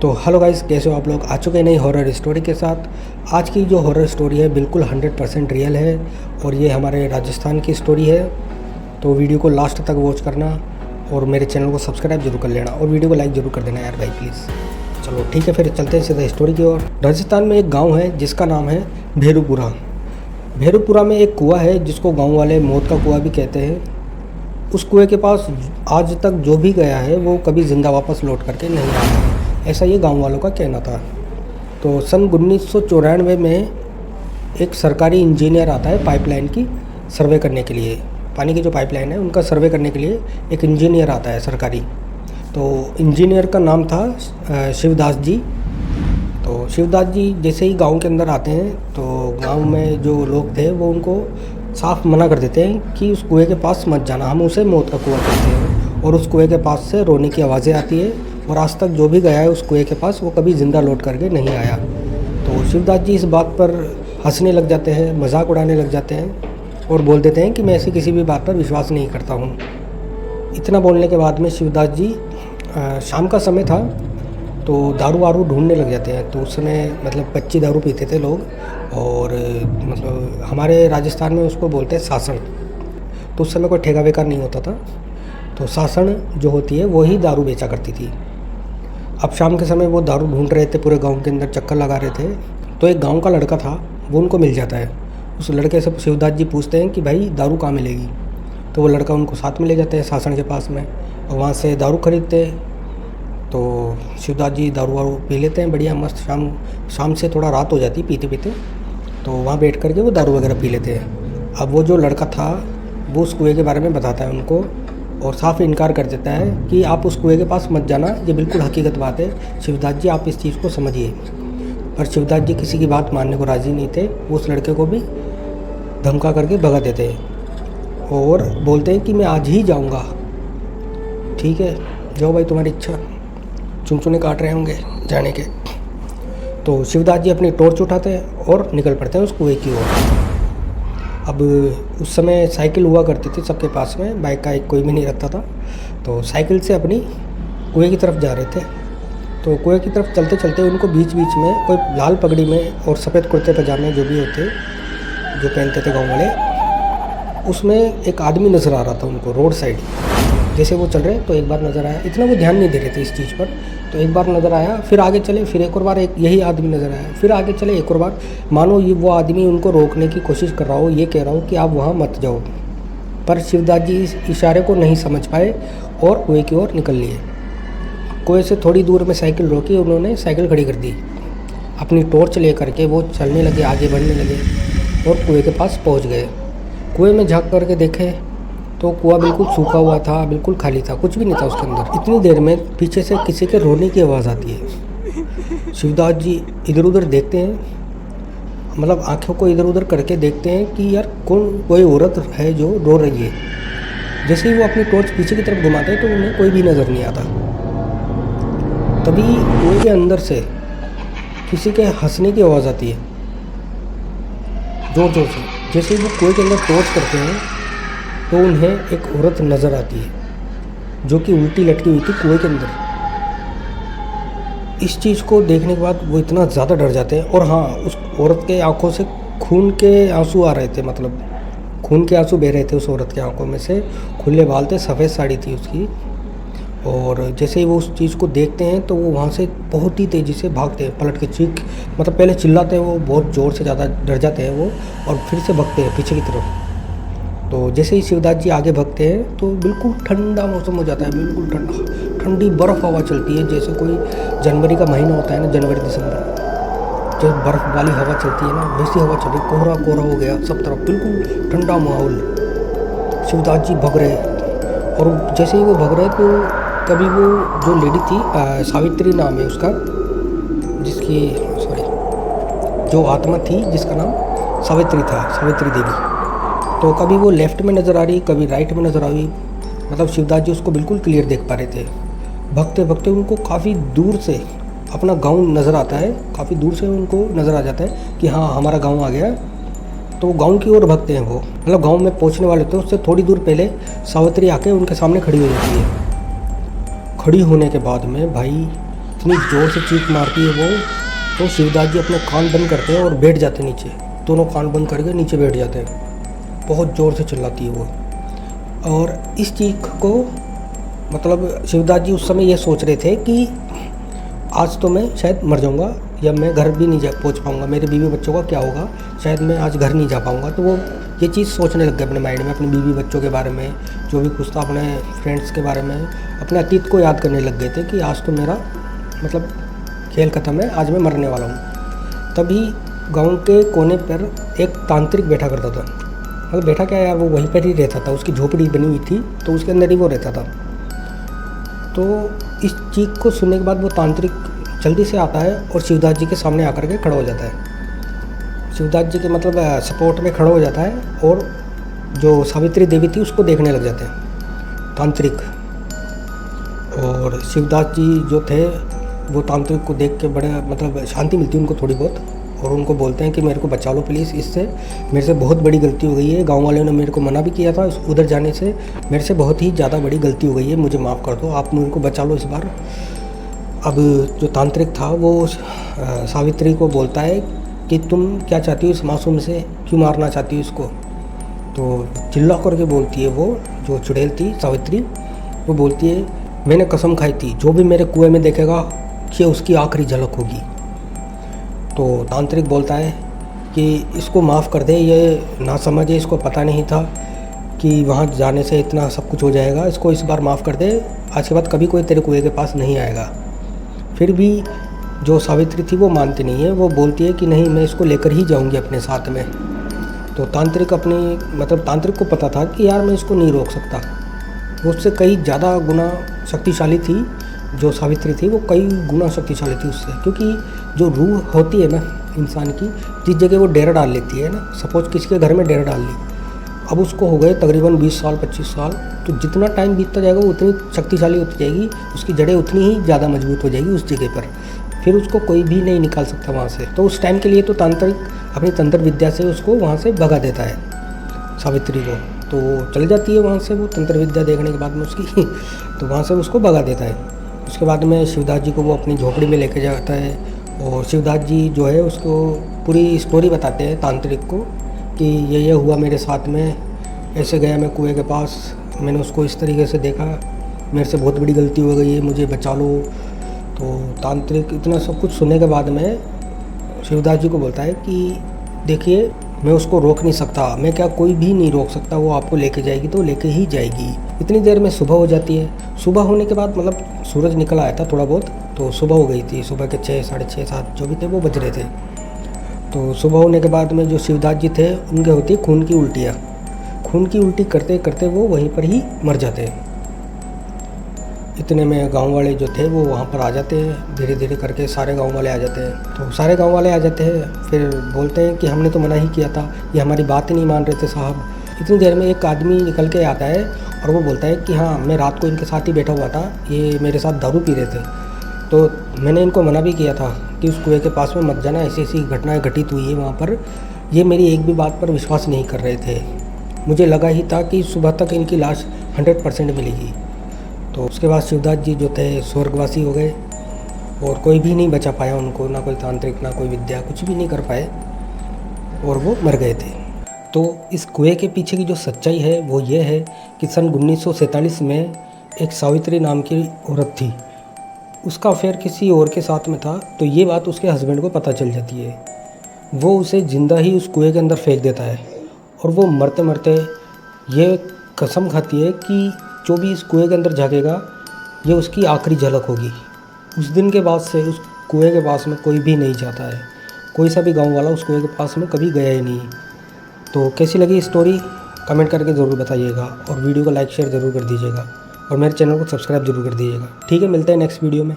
तो hello guys, कैसे हो आप लोग। आ चुके हैं नई हॉरर स्टोरी के साथ। आज की जो हॉरर स्टोरी है बिल्कुल 100% रियल है और ये हमारे राजस्थान की स्टोरी है। तो वीडियो को लास्ट तक वॉच करना और मेरे चैनल को सब्सक्राइब जरूर कर लेना और वीडियो को लाइक ज़रूर कर देना यार भाई प्लीज़। चलो ठीक है, फिर चलते हैं सीधा स्टोरी की ओर। राजस्थान में एक गाँव है जिसका नाम है भेरूपुरा। भेरूपुरा में एक कुआँ है जिसको गाँव वाले मौत का कुआँ भी कहते हैं। उस कुएँ के पास आज तक जो भी गया है वो कभी ज़िंदा वापस लौट करके नहीं आया, ऐसा ये गांव वालों का कहना था। तो सन 1994 में एक सरकारी इंजीनियर आता है पाइपलाइन की सर्वे करने के लिए। पानी की जो पाइपलाइन है उनका सर्वे करने के लिए एक इंजीनियर आता है सरकारी। तो इंजीनियर का नाम था शिवदास जी। तो शिवदास जी जैसे ही गांव के अंदर आते हैं तो गांव में जो लोग थे वो उनको साफ मना कर देते हैं कि उस कुएँ के पास मत जाना, हम उसे मौत का कुआँ कहते हैं और उस कुएँ के पास से रोने की आवाज़ें आती है और आज तक जो भी गया है उस कुएँ के पास वो कभी ज़िंदा लौट करके नहीं आया। तो शिवदास जी इस बात पर हंसने लग जाते हैं, मजाक उड़ाने लग जाते हैं और बोल देते हैं कि मैं ऐसी किसी भी बात पर विश्वास नहीं करता हूँ। इतना बोलने के बाद में शिवदास जी शाम का समय था तो दारू वारू ढूंढने लग जाते हैं। तो उस समय मतलब कच्ची दारू पीते थे लोग और मतलब हमारे राजस्थान में उसको बोलते हैं सासण। तो उस समय कोई ठेका वेका नहीं होता था, तो सासण जो होती है वही दारू बेचा करती थी। अब शाम के समय वो दारू ढूंढ रहे थे, पूरे गांव के अंदर चक्कर लगा रहे थे। तो एक गांव का लड़का था, वो उनको मिल जाता है। उस लड़के से शिवदास जी पूछते हैं कि भाई दारू कहाँ मिलेगी। तो वो लड़का उनको साथ में ले जाते हैं सासण के पास में और वहाँ से दारू खरीदते हैं। तो शिवदास जी दारू वारू पी लेते हैं बढ़िया मस्त। शाम से थोड़ा रात हो जाती पीते पीते, तो वहाँ बैठ करके वो दारू वगैरह पी लेते हैं। अब वो जो लड़का था वो उस कुएँ के बारे में बताता है उनको और साफ इनकार कर देता है कि आप उस कुएँ के पास मत जाना, ये बिल्कुल हकीकत बात है। शिवदास जी आप इस चीज़ को समझिए। पर शिवदास जी किसी की बात मानने को राज़ी नहीं थे। वो उस लड़के को भी धमका करके भगा देते हैं और बोलते हैं कि मैं आज ही जाऊंगा। ठीक है, जाओ भाई, तुम्हारी इच्छा। चुनचुने काट रहे होंगे जाने के। तो शिवदास जी अपनी टॉर्च उठाते हैं और निकल पड़ते हैं उस कुएँ की ओर। अब उस समय साइकिल हुआ करती थी सबके पास में, बाइक का एक कोई भी नहीं रखता था। तो साइकिल से अपनी कुएँ की तरफ जा रहे थे। तो कुएँ की तरफ चलते चलते उनको बीच बीच में कोई लाल पगड़ी में और सफ़ेद कुर्ते पजामे जो भी होते जो पहनते थे गाँव वाले, उसमें एक आदमी नज़र आ रहा था उनको रोड साइड। जैसे वो चल रहे तो एक बार नज़र आया, इतना वो ध्यान नहीं दे रहे थे इस चीज़ पर। तो एक बार नज़र आया, फिर आगे चले, फिर एक और बार एक यही आदमी नज़र आया, फिर आगे चले एक और बार। मानो ये वो आदमी उनको रोकने की कोशिश कर रहा हो, ये कह रहा हो कि आप वहाँ मत जाओ। पर शिवदास जी इस इशारे को नहीं समझ पाए और कुएँ की ओर निकल लिए। कुएँ से थोड़ी दूर में साइकिल रोकी, उन्होंने साइकिल खड़ी कर दी। अपनी टॉर्च ले करके वो चलने लगे, आगे बढ़ने लगे और कुएँ के पास पहुँच गए। कुएँ में झाँक करके देखे तो कुआँ बिल्कुल सूखा हुआ था, बिल्कुल खाली था, कुछ भी नहीं था उसके अंदर। इतनी देर में पीछे से किसी के रोने की आवाज़ आती है। शिवदास जी इधर उधर देखते हैं, मतलब आंखों को इधर उधर करके देखते हैं कि यार कोई औरत है जो रो रही है। जैसे ही वो अपनी टॉर्च पीछे की तरफ घुमाते हैं तो उन्हें कोई भी नज़र नहीं आता। तभी कुएं के अंदर से किसी के हंसने की आवाज़ आती है जोर जोर से। जैसे ही वो कुएं के अंदर टॉर्च करते हैं तो उन्हें एक औरत नज़र आती है जो कि उल्टी लटकी हुई थी कुएं के अंदर। इस चीज़ को देखने के बाद वो इतना ज़्यादा डर जाते हैं। और हाँ, उस औरत के आंखों से खून के आंसू आ रहे थे, मतलब खून के आंसू बह रहे थे उस औरत के आंखों में से। खुले बाल थे, सफ़ेद साड़ी थी उसकी। और जैसे ही वो उस चीज़ को देखते हैं तो वो वहाँ से बहुत ही तेज़ी से भागते हैं, पलट के चीख, मतलब पहले चिल्लाते हैं वो बहुत ज़ोर से, ज़्यादा डर जाते हैं वो और फिर से भागते हैं पीछे की तरफ। तो जैसे ही शिवदास जी आगे भागते हैं तो बिल्कुल ठंडा मौसम हो जाता है, बिल्कुल ठंडी बर्फ़ हवा चलती है। जैसे कोई जनवरी का महीना होता है ना, जनवरी दिसंबर, जो बर्फ़ वाली हवा चलती है ना, वैसी हवा चल रही। कोहरा कोहरा हो गया सब तरफ, बिल्कुल ठंडा माहौल। शिवदास जी भाग रहे और जैसे ही वो भाग रहे तो कभी वो जो लेडी थी, सावित्री नाम है उसका, जिसकी जो आत्मा थी जिसका नाम सावित्री था, सावित्री देवी। तो कभी वो लेफ़्ट में नज़र आ रही, कभी राइट में नज़र आ रही, मतलब शिवदास जी उसको बिल्कुल क्लियर देख पा रहे थे। भगते भगते उनको काफ़ी दूर से अपना गांव नज़र आता है, काफ़ी दूर से उनको नज़र आ जाता है कि हाँ हमारा गांव आ गया। तो गांव की ओर भगते हैं वो, मतलब गांव में पहुंचने वाले थे। उससे थोड़ी दूर पहले सावित्री आके उनके सामने खड़ी हो जाती है। खड़ी होने के बाद में भाई इतनी ज़ोर से चीख मारती है वो, तो शिवदास जी अपने कान बंद करते हैं और बैठ जाते हैं नीचे, दोनों कान बंद करके नीचे बैठ जाते हैं। बहुत ज़ोर से चिल्लाती है वो। और इस चीख को मतलब शिवदास जी उस समय ये सोच रहे थे कि आज तो मैं शायद मर जाऊंगा, या मैं घर भी नहीं जा पहुँच पाऊँगा, मेरे बीवी बच्चों का क्या होगा, शायद मैं आज घर नहीं जा पाऊँगा। तो वो ये चीज़ सोचने लग गए अपने माइंड में, अपनी बीवी बच्चों के बारे में, जो भी कुछ था, अपने फ्रेंड्स के बारे में, अपने अतीत को याद करने लग गए थे कि आज तो मेरा मतलब खेल ख़त्म है, आज मैं मरने वाला हूँ। तभी गाँव के कोने पर एक तांत्रिक बैठा करता था। मतलब बैठा क्या यार, वो वहीं पर ही रहता था, उसकी झोपड़ी बनी हुई थी तो उसके अंदर ही वो रहता था। तो इस चीख को सुनने के बाद वो तांत्रिक जल्दी से आता है और शिवदास जी के सामने आकर के खड़ा हो जाता है। शिवदास जी के मतलब सपोर्ट में खड़ा हो जाता है और जो सावित्री देवी थी उसको देखने लग जाते हैं तांत्रिक। और शिवदास जी जो थे वो तांत्रिक को देख के बड़े मतलब शांति मिलती है उनको थोड़ी बहुत, और उनको बोलते हैं कि मेरे को बचा लो प्लीज़, इससे मेरे से बहुत बड़ी गलती हो गई है, गांव वालों ने मेरे को मना भी किया था उधर जाने से, मेरे से बहुत ही ज़्यादा बड़ी गलती हो गई है, मुझे माफ़ कर दो, आप मेरे को बचा लो इस बार। अब जो तांत्रिक था वो सावित्री को बोलता है कि तुम क्या चाहती हो, इस मासूम से क्यों मारना चाहती हो इसको। तो चिल्ला करके बोलती है वो, जो चुड़ैल थी सावित्री, वो बोलती है मैंने कसम खाई थी जो भी मेरे कुएं में देखेगा कि उसकी आखिरी झलक होगी। तो तांत्रिक बोलता है कि इसको माफ़ कर दे, ये ना समझे, इसको पता नहीं था कि वहाँ जाने से इतना सब कुछ हो जाएगा, इसको इस बार माफ़ कर दे, आज के बाद कभी कोई तेरे कुएं के पास नहीं आएगा। फिर भी जो सावित्री थी वो मानती नहीं है, वो बोलती है कि नहीं मैं इसको लेकर ही जाऊंगी अपने साथ में। तो तांत्रिक तांत्रिक को पता था कि यार मैं इसको नहीं रोक सकता, वो उससे कई ज़्यादा गुना शक्तिशाली थी, जो सावित्री थी वो कई गुना शक्तिशाली थी उससे, क्योंकि जो रूह होती है ना इंसान की, जिस जगह वो डेरा डाल लेती है ना, सपोज किसी के घर में डेरा डाल ली, अब उसको हो गए तकरीबन 20 साल 25 साल, तो जितना टाइम बीतता जाएगा वो उतनी शक्तिशाली होती जाएगी, उसकी जड़ें उतनी ही ज़्यादा मजबूत हो जाएगी उस जगह पर, फिर उसको कोई भी नहीं निकाल सकता वहाँ से। तो उस टाइम के लिए तो तांत्रिक अपनी तंत्र विद्या से उसको वहाँ से भगा देता है सावित्री को। तो चल जाती है वहाँ से वो तंत्र विद्या देखने के बाद में उसकी तो वहाँ से उसको भगा देता है। उसके बाद में शिवदास जी को वो अपनी झोपड़ी में लेके जाता है, और शिवदास जी जो है उसको पूरी स्टोरी बताते हैं तांत्रिक को कि ये हुआ मेरे साथ में, ऐसे गया मैं कुएं के पास, मैंने उसको इस तरीके से देखा, मेरे से बहुत बड़ी गलती हो गई है, मुझे बचा लो। तो तांत्रिक इतना सब कुछ सुनने के बाद में शिवदास जी को बोलता है कि देखिए मैं उसको रोक नहीं सकता, मैं क्या कोई भी नहीं रोक सकता, वो आपको लेके जाएगी तो लेके ही जाएगी। इतनी देर में सुबह हो जाती है। सुबह होने के बाद मतलब सूरज निकल आया था थोड़ा बहुत, तो सुबह हो गई थी, सुबह के 6 साढ़े 6 7 जो भी थे वो बज रहे थे। तो सुबह होने के बाद में जो शिवदास जी थे उनके होती खून की उल्टियाँ, खून की उल्टी करते करते वो वहीं पर ही मर जाते हैं। इतने में गांव वाले जो थे वो वहाँ पर आ जाते हैं, धीरे धीरे करके सारे गांव वाले आ जाते हैं। तो सारे गांव वाले आ जाते हैं, फिर बोलते हैं कि हमने तो मना ही किया था, ये हमारी बात ही नहीं मान रहे थे साहब। इतनी देर में एक आदमी निकल के आता है और वो बोलता है कि हाँ मैं रात को इनके साथ ही बैठा हुआ था, ये मेरे साथ दारू पी रहे थे, तो मैंने इनको मना भी किया था कि उस कुएँ के पास में मत जाना, ऐसी ऐसी घटनाएँ घटित हुई है वहाँ पर। ये मेरी एक भी बात पर विश्वास नहीं कर रहे थे, मुझे लगा ही था कि सुबह तक इनकी लाश 100% मिलेगी। तो उसके बाद शिवदास जी जो थे स्वर्गवासी हो गए, और कोई भी नहीं बचा पाया उनको, ना कोई तांत्रिक ना कोई विद्या, कुछ भी नहीं कर पाए, और वो मर गए थे। तो इस कुएं के पीछे की जो सच्चाई है वो ये है कि सन 1947 में एक सावित्री नाम की औरत थी, उसका अफेयर किसी और के साथ में था। तो ये बात उसके हस्बैंड को पता चल जाती है, वो उसे ज़िंदा ही उस कुएं के अंदर फेंक देता है, और वो मरते मरते ये कसम खाती है कि जो भी इस कुएं के अंदर झाँकेगा ये उसकी आखिरी झलक होगी। उस दिन के बाद से उस कुएं के पास में कोई भी नहीं जाता है, कोई सा भी गांव वाला उस कुएं के पास में कभी गया ही नहीं। तो कैसी लगी स्टोरी कमेंट करके ज़रूर बताइएगा, और वीडियो को लाइक शेयर ज़रूर कर दीजिएगा, और मेरे चैनल को सब्सक्राइब ज़रूर कर दीजिएगा। ठीक है, मिलते हैं नेक्स्ट वीडियो में।